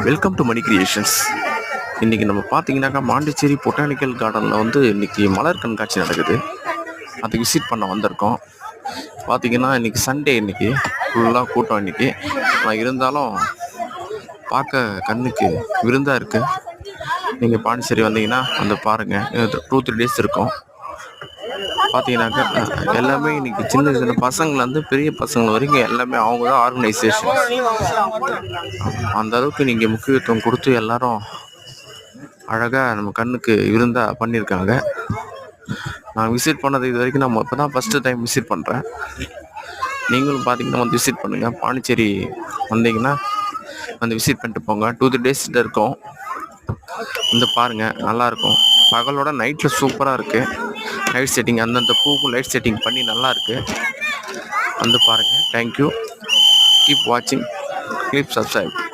Welcome to money creations. இன்றைக்கி நம்ம பார்த்தீங்கன்னாக்கா பாண்டிச்சேரி பொட்டானிக்கல் கார்டனில் வந்து இன்றைக்கி மலர் கண்காட்சி நடக்குது. அதுக்கு விசிட் பண்ண வந்திருக்கோம். பார்த்தீங்கன்னா இன்றைக்கி சண்டே, இன்றைக்கி ஃபுல்லாக கூட்டம். இன்றைக்கி ஆனால் இருந்தாலும் பார்க்க கண்ணுக்கு விருந்தாக இருக்குது. நீங்கள் பாண்டிச்சேரி வந்தீங்கன்னா வந்து பாருங்கள். 2-3 டேஸ் இருக்கும். பார்த்தீங்கன்னாக்கா எல்லாமே இன்றைக்கி சின்ன சின்ன பசங்கள்லேருந்து பெரிய பசங்கள் வரைக்கும் எல்லாமே அவங்க தான் ஆர்கனைசேஷன். அந்த அளவுக்கு நீங்கள் முக்கியத்துவம் கொடுத்து எல்லாரும் அழகாக நம்ம கண்ணுக்கு விருந்தாக பண்ணியிருக்காங்க. நான் விசிட் பண்ணது இது வரைக்கும் நம்ம இப்போ தான் ஃபஸ்ட்டு டைம் விசிட் பண்ணுறேன். நீங்களும் பார்த்தீங்கன்னா வந்து விசிட் பண்ணுங்கள். பாண்டிச்சேரி வந்தீங்கன்னா வந்து விசிட் பண்ணிட்டு போங்க. 2-3 டேஸ் இருக்கும். வந்து பாருங்கள், நல்லாயிருக்கும். பகலோட நைட்டில் சூப்பராக இருக்குது. லைட் செட்டிங், அந்தந்த பூக்கும் லைட் செட்டிங் பண்ணி நல்லாயிருக்கு. வந்து பாருங்கள். தேங்க்யூ. கீப் வாட்சிங். Keep subscribe.